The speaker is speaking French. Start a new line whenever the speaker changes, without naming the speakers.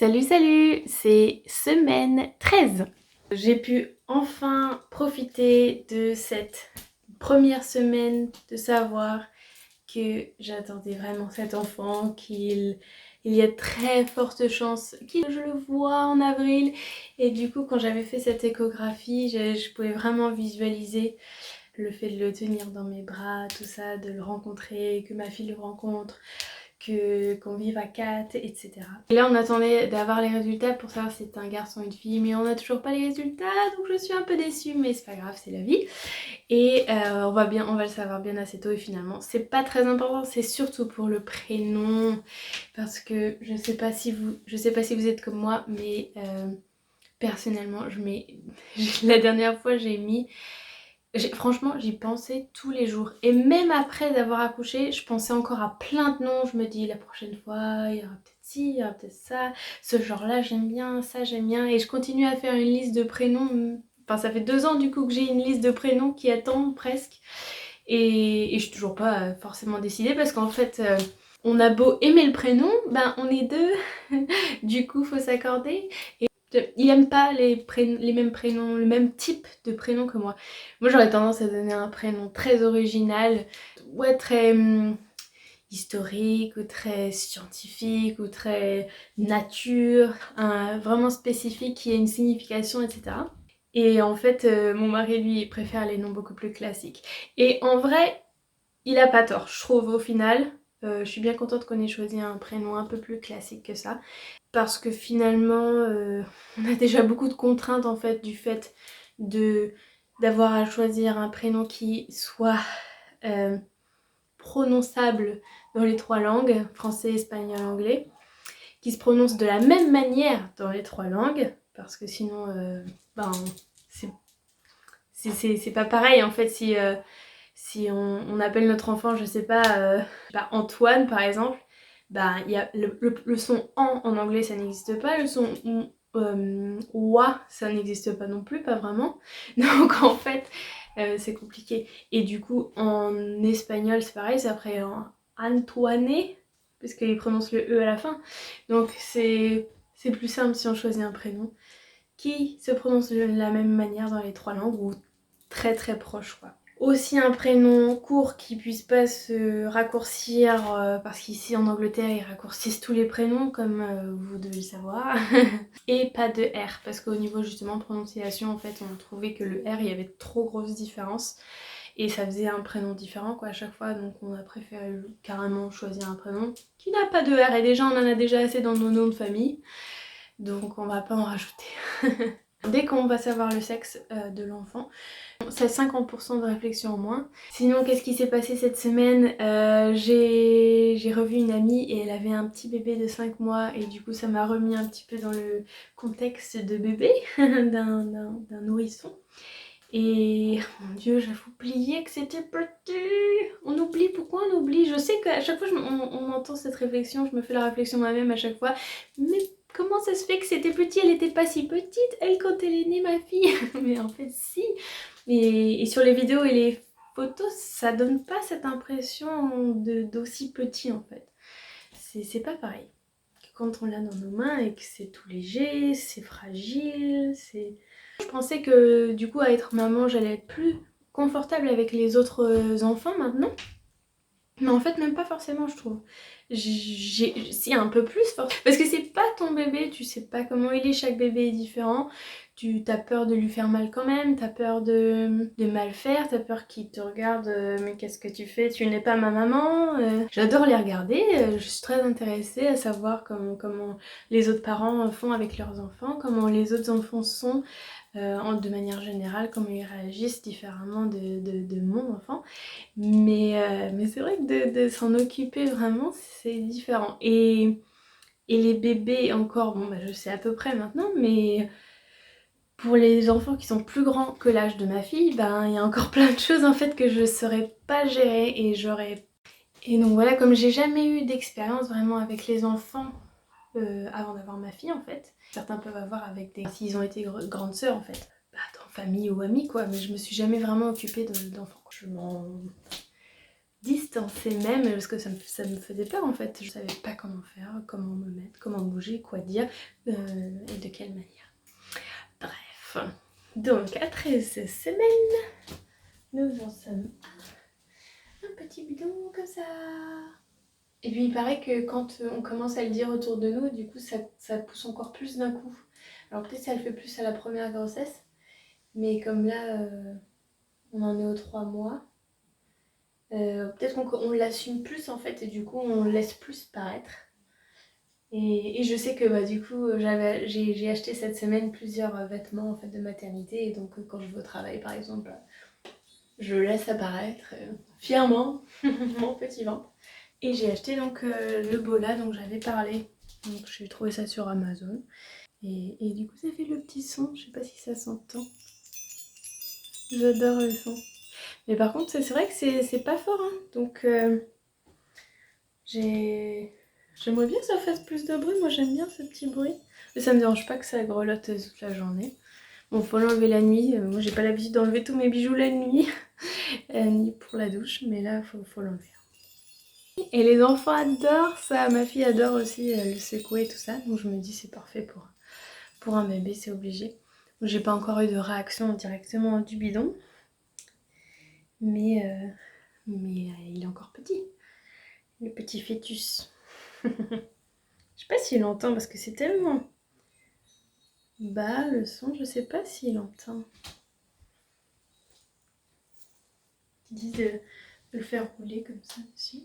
Salut salut, c'est semaine 13. J'ai pu enfin profiter de cette première semaine de savoir que j'attendais vraiment cet enfant, il y a très forte chance que je le vois en avril. Et du coup quand j'avais fait cette échographie, je pouvais vraiment visualiser le fait de le tenir dans mes bras, tout ça, de le rencontrer, que ma fille le rencontre, qu'on vive à 4, etc. Et là on attendait d'avoir les résultats pour savoir si c'était un garçon ou une fille, mais on n'a toujours pas les résultats, donc je suis un peu déçue, mais c'est pas grave, c'est la vie. Et on va le savoir bien assez tôt, et finalement c'est pas très important, c'est surtout pour le prénom, parce que je sais pas si vous êtes comme moi, mais personnellement la dernière fois franchement, j'y pensais tous les jours. Et même après d'avoir accouché, je pensais encore à plein de noms. Je me dis la prochaine fois, il y aura peut-être ci, il y aura peut-être ça. Ce genre-là, j'aime bien, ça, j'aime bien. Et je continue à faire une liste de prénoms. Enfin, ça fait 2 ans du coup que j'ai une liste de prénoms qui attend presque. Et je suis toujours pas forcément décidée parce qu'en fait, on a beau aimer le prénom, ben on est deux. Du coup, faut s'accorder. Il aime pas les mêmes prénoms, le même type de prénom que moi. Moi j'aurais tendance à donner un prénom très original, ouais, très historique ou très scientifique ou très nature, vraiment spécifique qui a une signification, etc. Et en fait mon mari lui préfère les noms beaucoup plus classiques. Et en vrai il a pas tort, je trouve au final. Je suis bien contente qu'on ait choisi un prénom un peu plus classique que ça. Parce que finalement, on a déjà beaucoup de contraintes en fait du fait d'avoir à choisir un prénom qui soit euh, prononçable dans les 3 langues, français, espagnol, anglais, qui se prononce de la même manière dans les 3 langues, parce que sinon, ben, c'est c'est pas pareil en fait si on appelle notre enfant, je sais pas, Antoine par exemple, bah il y a le son en anglais ça n'existe pas, le son ouah ça n'existe pas non plus, pas vraiment. Donc en fait c'est compliqué. Et du coup en espagnol c'est pareil, c'est après en Antoine, parce qu'il prononce le E à la fin. Donc c'est plus simple si on choisit un prénom qui se prononce de la même manière dans les 3 langues ou très très proche quoi. Aussi un prénom court qui puisse pas se raccourcir parce qu'ici en Angleterre ils raccourcissent tous les prénoms comme vous devez le savoir. Et pas de R parce qu'au niveau justement prononciation en fait on trouvait que le R il y avait trop grosse différence et ça faisait un prénom différent quoi à chaque fois, donc on a préféré carrément choisir un prénom qui n'a pas de R, et déjà on en a déjà assez dans nos noms de famille, donc on va pas en rajouter. Dès qu'on va savoir le sexe de l'enfant, c'est 50% de réflexion en moins. Sinon, qu'est-ce qui s'est passé cette semaine? J'ai revu une amie et elle avait un petit bébé de 5 mois et du coup ça m'a remis un petit peu dans le contexte de bébé, d'un nourrisson. Et mon dieu, j'avais oublié que c'était petit. On oublie, pourquoi on oublie? Je sais qu'à chaque fois on entend cette réflexion, je me fais la réflexion moi-même à chaque fois. Mais comment ça se fait que c'était petit? Elle était pas si petite, elle, quand elle est née, ma fille. Mais en fait si. Et sur les vidéos et les photos, ça donne pas cette impression d'aussi petit en fait. C'est pas pareil que quand on l'a dans nos mains et que c'est tout léger, c'est fragile, c'est... Je pensais que du coup à être maman j'allais être plus confortable avec les autres enfants maintenant. Mais en fait même pas forcément je trouve. Si un peu plus forcément. Parce que c'est pas ton bébé, tu sais pas comment il est, chaque bébé est différent. Tu as peur de lui faire mal quand même, t'as peur de mal faire, t'as peur qu'il te regarde mais qu'est-ce que tu fais, tu n'es pas ma maman. J'adore les regarder, je suis très intéressée à savoir comment les autres parents font avec leurs enfants, comment les autres enfants sont de manière générale, comment ils réagissent différemment de mon enfant. Mais c'est vrai que de s'en occuper vraiment, c'est différent. Et les bébés encore, bon bah je sais à peu près maintenant, mais pour les enfants qui sont plus grands que l'âge de ma fille, ben il y a encore plein de choses en fait que je saurais pas gérer et j'aurais... Et donc voilà, comme j'ai jamais eu d'expérience vraiment avec les enfants avant d'avoir ma fille en fait, certains peuvent avoir avec des... s'ils ont été grandes sœurs en fait, dans famille ou amis quoi, mais je me suis jamais vraiment occupée d'enfants. Je m'en distancer même parce que ça me faisait peur en fait. Je savais pas comment faire, comment me mettre, comment bouger, quoi dire et de quelle manière. Bref, donc à 13 semaines, nous en sommes à un petit bidon comme ça. Et puis il paraît que quand on commence à le dire autour de nous, du coup ça pousse encore plus d'un coup. Alors peut-être ça le fait plus à la première grossesse, mais comme là on en est aux 3 mois, peut-être qu'on l'assume plus en fait et du coup on le laisse plus paraître. Et je sais que bah, du coup j'ai acheté cette semaine plusieurs vêtements en fait, de maternité et donc quand je vais au travail par exemple, je laisse apparaître fièrement mon petit ventre. Et j'ai acheté donc le bola dont j'avais parlé. Donc j'ai trouvé ça sur Amazon. Et du coup ça fait le petit son, je sais pas si ça s'entend. J'adore le son. Mais par contre c'est vrai que c'est pas fort hein. Donc j'aimerais bien que ça fasse plus de bruit, moi j'aime bien ce petit bruit. Mais ça me dérange pas que ça grelotte toute la journée. Bon faut l'enlever la nuit, moi j'ai pas l'habitude d'enlever tous mes bijoux la nuit, ni pour la douche, mais là faut l'enlever. Et les enfants adorent ça, ma fille adore aussi le secouer et tout ça, donc je me dis c'est parfait pour un bébé, c'est obligé. J'ai pas encore eu de réaction directement du bidon, mais il est encore petit, le petit fœtus. Je sais pas s'il entend parce que c'est tellement bas le son, je sais pas s'il entend. Ils disent de le faire rouler comme ça dessus.